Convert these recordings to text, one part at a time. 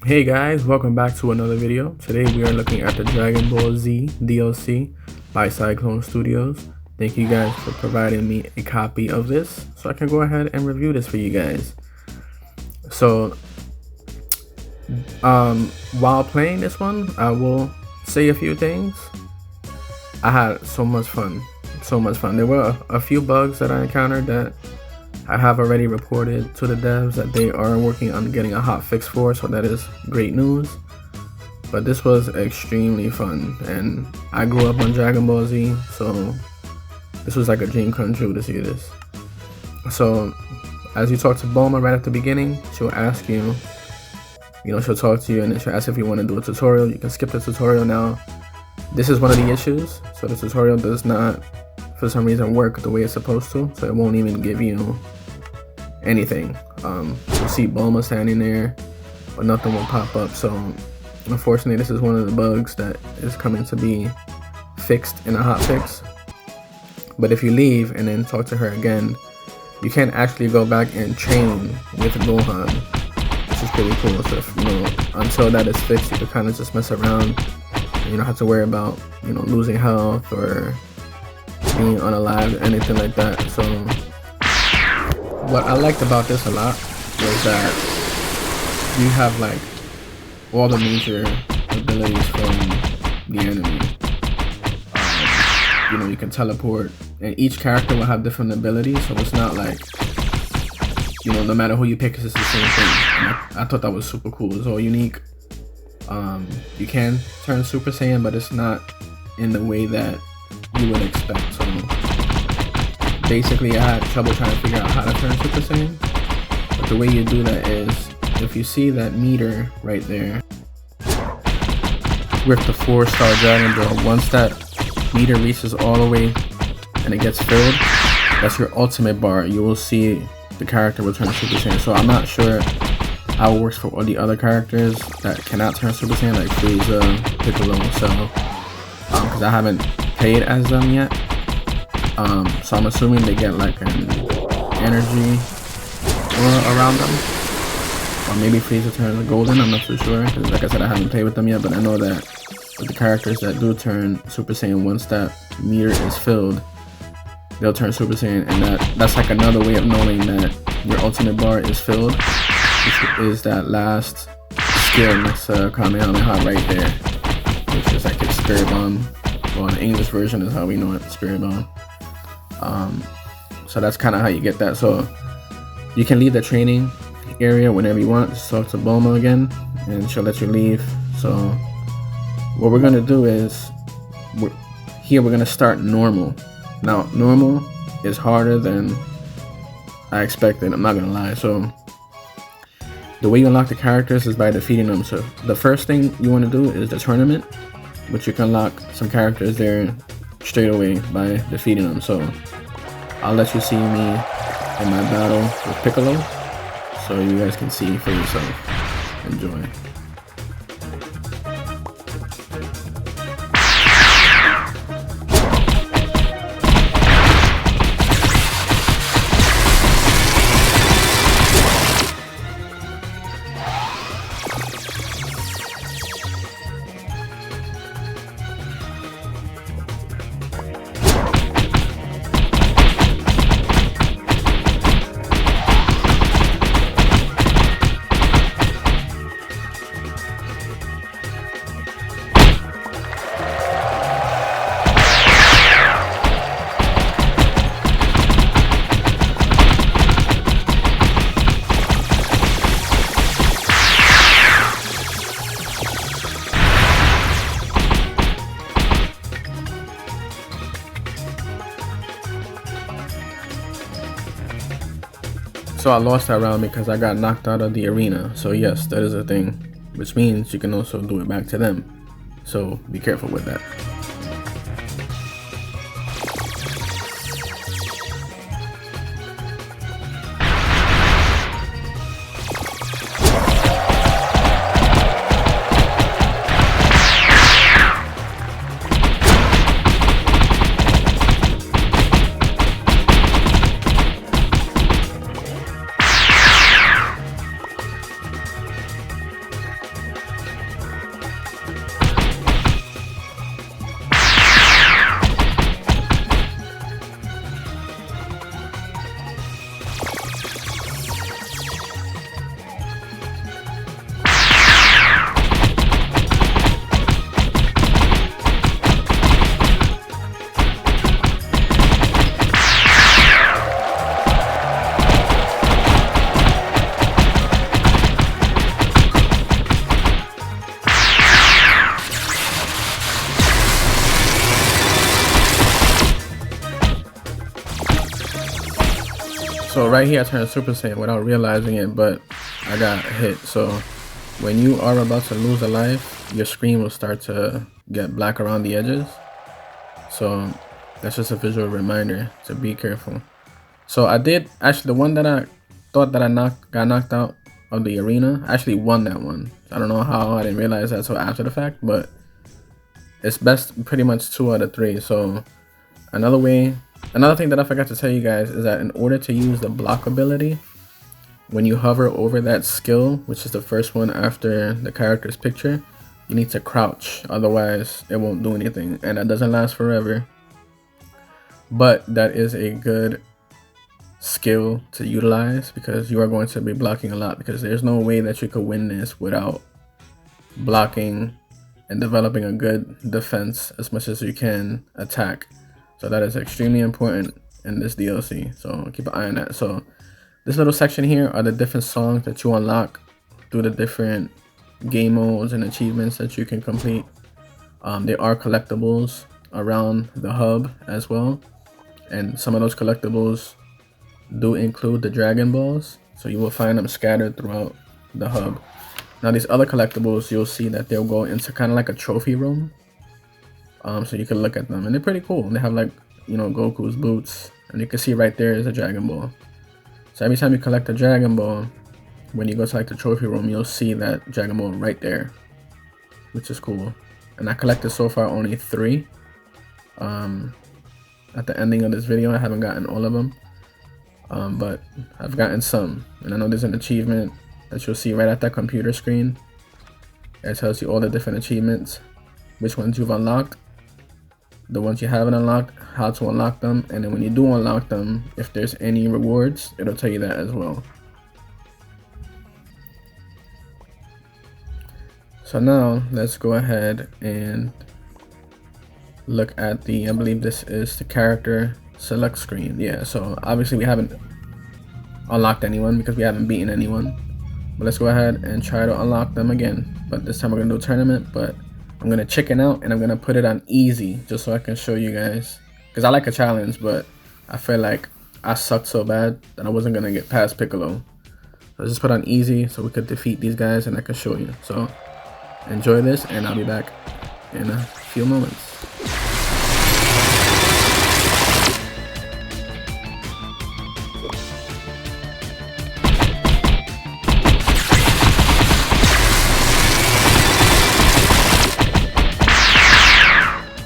Hey guys, welcome back to another video. Today we are looking at the Dragon Ball Z DLC by Cyclone Studios. Thank you guys for providing me a copy of this so I can go ahead and review this for you guys. So, while playing this one, I will say a few things. I had so much fun. There were a few bugs that I encountered that I have already reported to the devs that they are working on getting a hot fix for, so that is great news. But this was extremely fun, and I grew up on Dragon Ball Z, so this was like a dream come true to see this. So, as you talk to Bulma right at the beginning, she'll ask you, she'll talk to you and then she'll ask if you want to do a tutorial. You can skip the tutorial now. This is one of the issues, so the tutorial does not, for some reason, work the way it's supposed to, so it won't even give you anything. You'll see Bulma standing there, but nothing will pop up. So unfortunately, this is one of the bugs that is coming to be fixed in a hot fix. But if you leave and then talk to her again, you can actually go back and train with Gohan, which is pretty cool. So if, until that is fixed, you can kind of just mess around. You don't have to worry about losing health or being unalive or anything like that. So what I liked about this a lot was that you have like all the major abilities from the enemy. You can teleport, and each character will have different abilities, so it's not like no matter who you pick, it's the same thing. And I thought that was super cool. It's all unique. You can turn Super Saiyan, but it's not in the way that you would expect. So basically, I had trouble trying to figure out how to turn Super Saiyan. But the way you do that is, if you see that meter right there with the 4-star Dragon Ball, once that meter reaches all the way and it gets filled, that's your ultimate bar. You will see the character will turn Super Saiyan. So I'm not sure how it works for all the other characters that cannot turn Super Saiyan, like Frieza, Piccolo, so because I haven't played as them yet. So I'm assuming they get like an energy aura around them, or maybe Frieza turns golden. I'm not too sure, because like I said, I haven't played with them yet. But I know that with the characters that do turn Super Saiyan, once that meter is filled, they'll turn Super Saiyan, and that's like another way of knowing that your ultimate bar is filled, which is that last skill next to Kamehameha right there, which is like its Spirit Bomb. Well, the English version is how we know it, Spirit Bomb. So that's kind of how you get that. So you can leave the training area whenever you want. Just talk to Bulma again, and she'll let you leave. So what we're gonna do is, we're gonna start normal. Now, normal is harder than I expected. I'm not gonna lie. So the way you unlock the characters is by defeating them. So the first thing you want to do is the tournament, which you can unlock some characters there straight away by defeating them. So I'll let you see me in my battle with Piccolo, so you guys can see for yourself. Enjoy. So I lost that round because I got knocked out of the arena. So yes, that is a thing, which means you can also do it back to them. So be careful with that. right here I turned Super Saiyan without realizing it, but I got hit. So when you are about to lose a life, your screen will start to get black around the edges. So that's just a visual reminder to be careful. So I did actually, the one that I thought that I got knocked out of the arena, I actually won that one. I don't know how, I didn't realize that until after the fact, but it's best pretty much 2 out of 3. So another thing that I forgot to tell you guys is that in order to use the block ability, when you hover over that skill, which is the first one after the character's picture, you need to crouch, otherwise it won't do anything, and that doesn't last forever. But that is a good skill to utilize because you are going to be blocking a lot, because there's no way that you could win this without blocking and developing a good defense as much as you can attack. So that is extremely important in this DLC, so keep an eye on that. So this little section here are the different songs that you unlock through the different game modes and achievements that you can complete. There are collectibles around the hub as well, and some of those collectibles do include the Dragon Balls, so you will find them scattered throughout the hub. Now these other collectibles, you'll see that they'll go into kind of like a trophy room, so you can look at them, and they're pretty cool. They have, like, you know, Goku's boots, and you can see right there is a Dragon Ball. So every time you collect a Dragon Ball, when you go to like the trophy room, you'll see that Dragon Ball right there, which is cool. And I collected so far only 3. At the ending of this video, I haven't gotten all of them, but I've gotten some. And I know there's an achievement that you'll see right at that computer screen. It tells you all the different achievements, which ones you've unlocked, the ones you haven't unlocked, how to unlock them, and then when you do unlock them, if there's any rewards, it'll tell you that as well. So now let's go ahead and look at the, I believe this is the character select screen. Yeah, so obviously we haven't unlocked anyone because we haven't beaten anyone, but let's go ahead and try to unlock them again. But this time we're gonna do a tournament, but I'm gonna chicken out and I'm gonna put it on easy just so I can show you guys, because I like a challenge, but I feel like I sucked so bad that I wasn't gonna get past Piccolo. So I just put on easy so we could defeat these guys and I can show you. So enjoy this, and I'll be back in a few moments.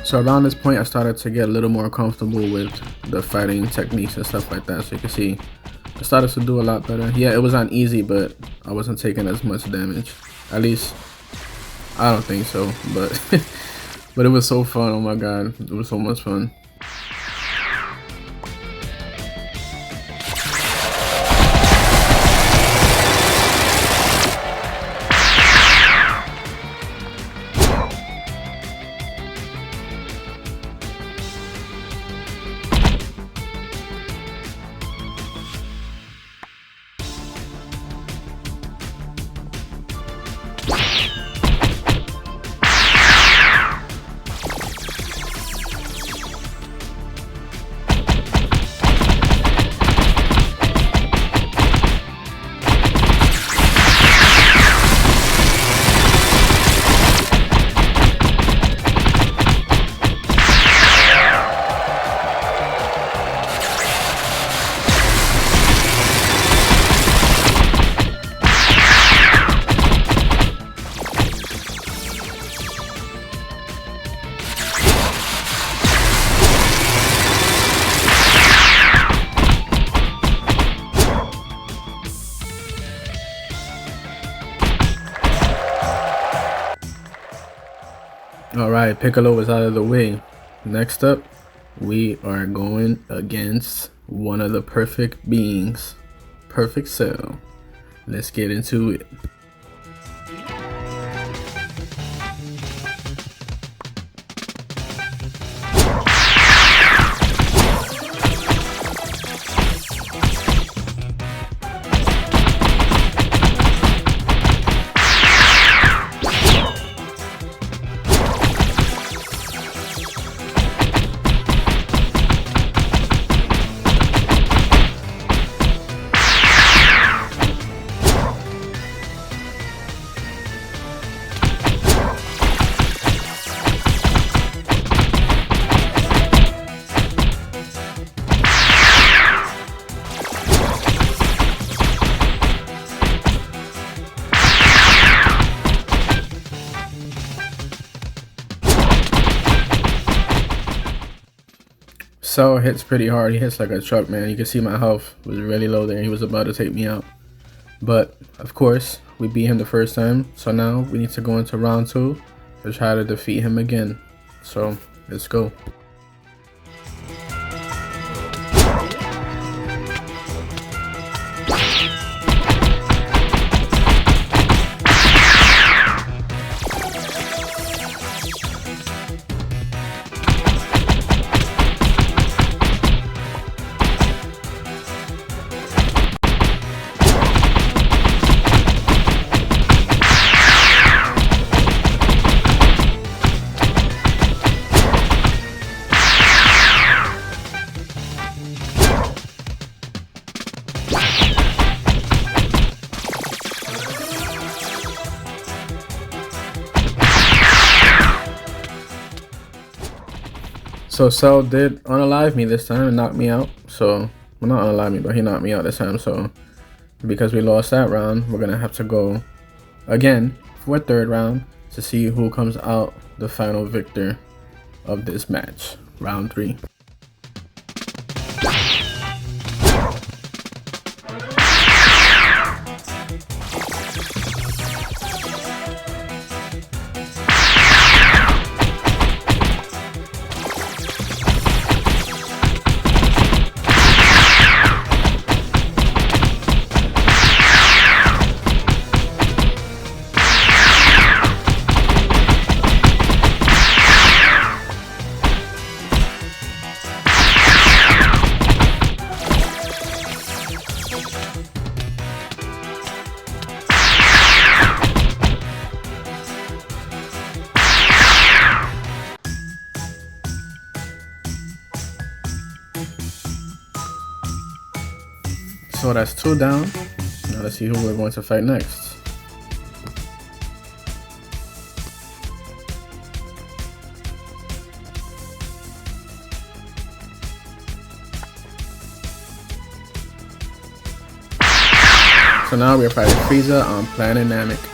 So around this point, I started to get a little more comfortable with the fighting techniques and stuff like that. So you can see I started to do a lot better. Yeah, it was on easy, but I wasn't taking as much damage. At least I don't think so, but but it was so fun. Oh my god, it was so much fun. Alright, Piccolo is out of the way. Next up, we are going against one of the perfect beings, Perfect Cell. Let's get into it. Cell hits pretty hard. He hits like a truck, man. You can see my health was really low there. He was about to take me out. But, of course, we beat him the first time. So now we need to go into round 2 to try to defeat him again. So, let's go. So Cell did unalive me this time and knock me out. So, well, not unalive me, but he knocked me out this time. So, because we lost that round, we're gonna have to go again for a 3rd round to see who comes out the final victor of this match, round 3. So that's 2 down. Now let's see who we're going to fight next. So now we're fighting Frieza on planet Namek.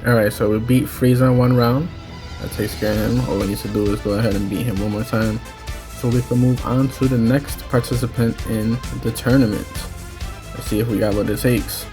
Alright, so we beat Frieza in 1 round. That takes care of him. All we need to do is go ahead and beat him 1 more time, so we can move on to the next participant in the tournament. Let's see if we got what it takes.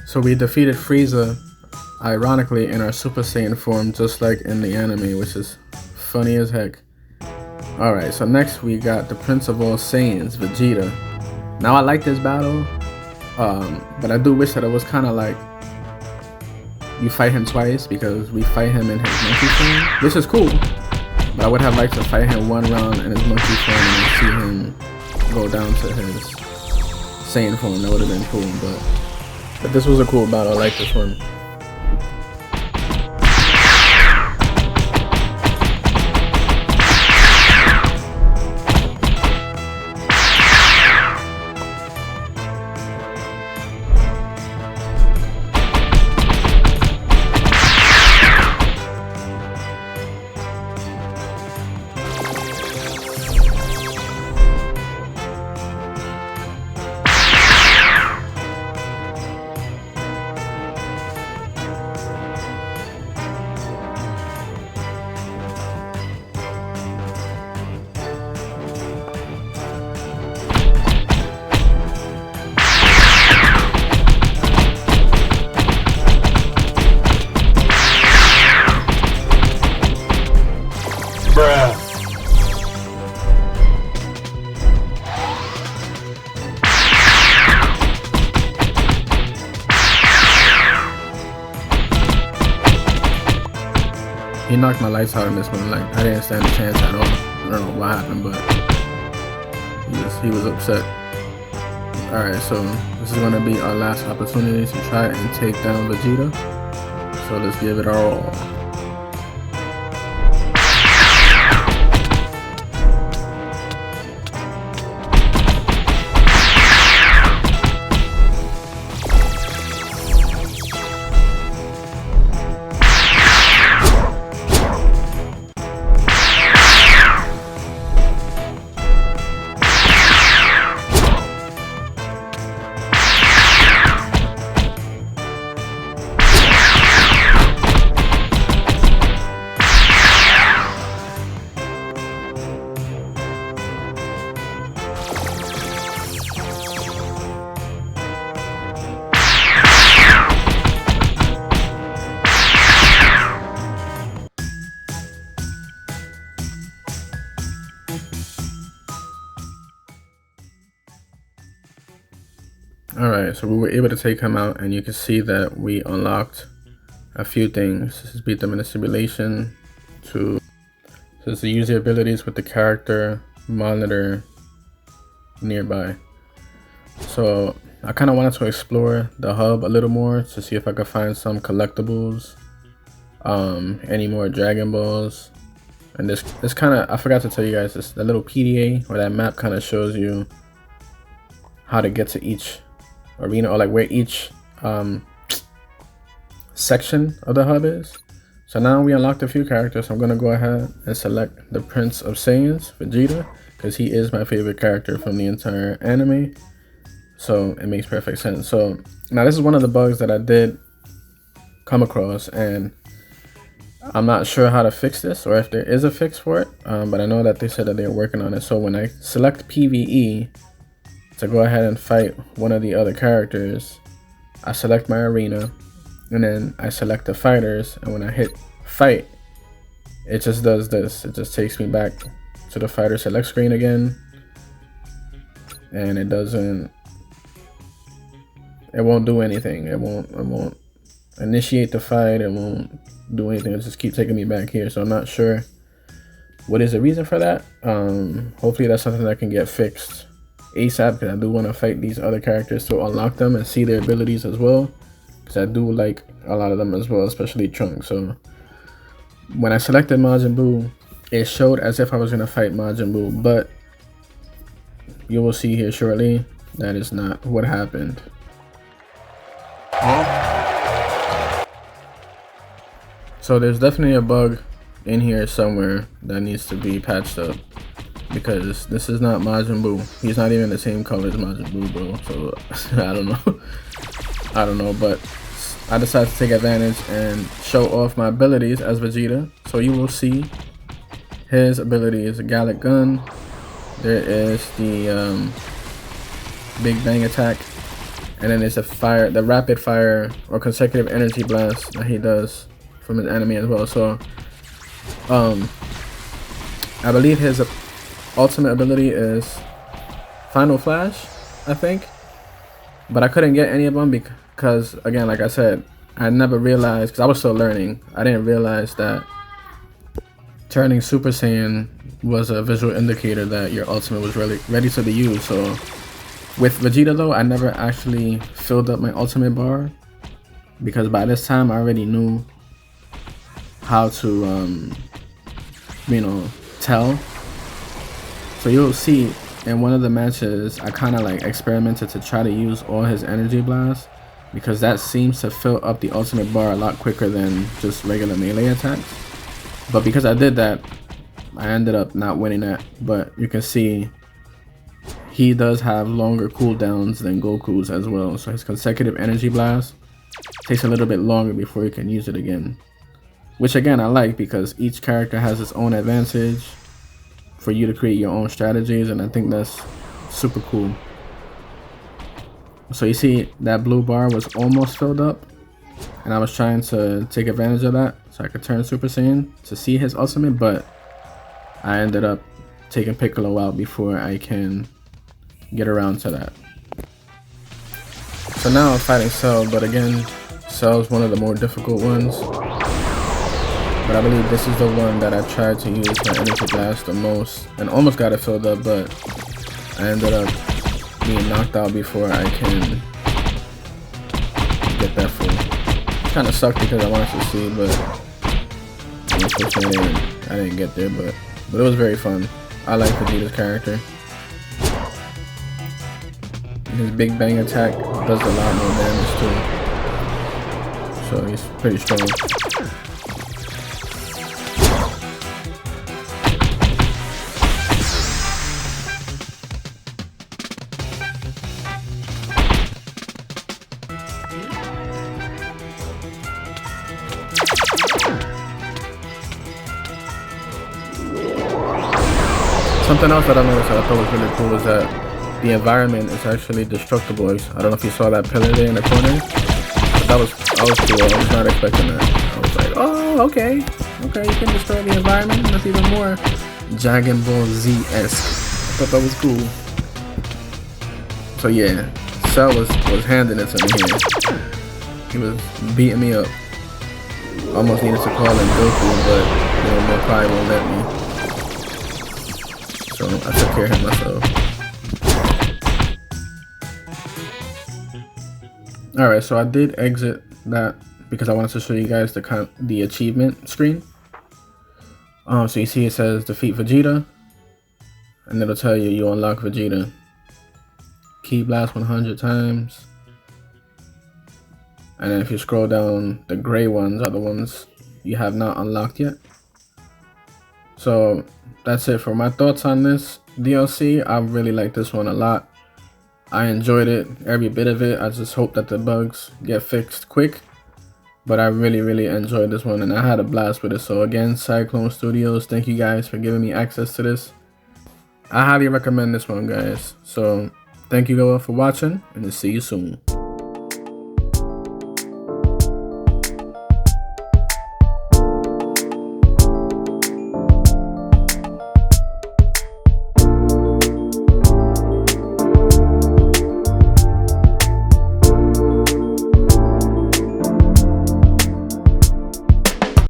So we defeated Frieza, ironically, in our Super Saiyan form, just like in the anime, which is funny as heck. Alright, so next we got the Prince of All Saiyans, Vegeta. Now I like this battle, but I do wish that it was kind of like you fight him twice, because we fight him in his monkey form, which is cool. But I would have liked to fight him one round in his monkey form and then see him go down to his Saiyan form. That would have been cool, but this was a cool battle. I like this one. He knocked my lights out in this one. Like, I didn't stand a chance at all. I don't know what happened, but he was upset. Alright, so this is gonna be our last opportunity to try and take down Vegeta. So let's give it our all. Alright, so we were able to take him out, and you can see that we unlocked a few things. This is beat them in a simulation to use the abilities with the character monitor nearby. So I kind of wanted to explore the hub a little more to see if I could find some collectibles, any more Dragon Balls. And this kind of, I forgot to tell you guys, this the little PDA or that map kind of shows you how to get to each arena, or like where each section of the hub is. So now we unlocked a few characters. So I'm gonna go ahead and select the Prince of Saiyans, Vegeta, because he is my favorite character from the entire anime. So it makes perfect sense. So now this is one of the bugs that I did come across, and I'm not sure how to fix this or if there is a fix for it, but I know that they said that they're working on it. So when I select PvE to go ahead and fight one of the other characters, I select my arena, and then I select the fighters, and when I hit fight, it just does this. It just takes me back to the fighter select screen again, and it won't do anything. It won't initiate the fight. It won't do anything. It just keeps taking me back here. So I'm not sure what is the reason for that. Hopefully that's something that can get fixed ASAP, because I do want to fight these other characters to unlock them and see their abilities as well, because I do like a lot of them as well, especially Trunks. So when I selected Majin Buu, it showed as if I was going to fight Majin Buu, but you will see here shortly that is not what happened. So there's definitely a bug in here somewhere that needs to be patched up, because this is not Majin Buu. He's not even the same color as Majin Buu, bro. So I don't know, but I decided to take advantage and show off my abilities as Vegeta. So you will see his ability is a Gallic Gun. There is the Big Bang attack, and then there's the rapid fire or consecutive energy blast that he does from his anime as well. So I believe his ultimate ability is Final Flash, I think, but I couldn't get any of them because, again, like I said, I never realized, because I was still learning, I didn't realize that turning Super Saiyan was a visual indicator that your ultimate was really ready to be used. So with Vegeta though, I never actually filled up my ultimate bar because by this time I already knew how to you know, tell. So you'll see in one of the matches I kind of like experimented to try to use all his energy blasts because that seems to fill up the ultimate bar a lot quicker than just regular melee attacks. But because I did that, I ended up not winning that. But you can see he does have longer cooldowns than Goku's as well. So his consecutive energy blast takes a little bit longer before you can use it again. Which again I like because each character has its own advantage for you to create your own strategies, and I think that's super cool. So you see that blue bar was almost filled up and I was trying to take advantage of that so I could turn Super Saiyan to see his ultimate, but I ended up taking Piccolo out before I can get around to that. So now I'm fighting Cell, but again, Cell is one of the more difficult ones. But I believe this is the one that I tried to use my energy blast the most and almost got it filled up, but I ended up being knocked out before I can get that full. It kind of sucked because I wanted to see, but unfortunately I didn't get there, but it was very fun. I like Vegeta's character. His Big Bang attack does a lot more damage too, so he's pretty strong. Something else that I noticed that I thought was really cool is that the environment is actually destructible. I don't know if you saw that pillar there in the corner, but that was cool. I was not expecting that. I was like, oh, okay, you can destroy the environment. That's even more Dragon Ball Z-esque. I thought that was cool. So yeah, Cell was handing it to me here. He was beating me up. Almost needed to call in Goku, but you know, my pride won't let me. So I took care of him myself. Alright, so I did exit that because I wanted to show you guys the achievement screen. So you see it says defeat Vegeta, and it'll tell you unlock Vegeta. Key blast 100 times. And then if you scroll down, the gray ones are the ones you have not unlocked yet. So that's it for my thoughts on this DLC. I really like this one a lot. I enjoyed it, every bit of it. I just hope that the bugs get fixed quick. But I really enjoyed this one and I had a blast with it. So again, Cyclone Studios, thank you guys for giving me access to this. I highly recommend this one, guys. So thank you all for watching and I'll see you soon.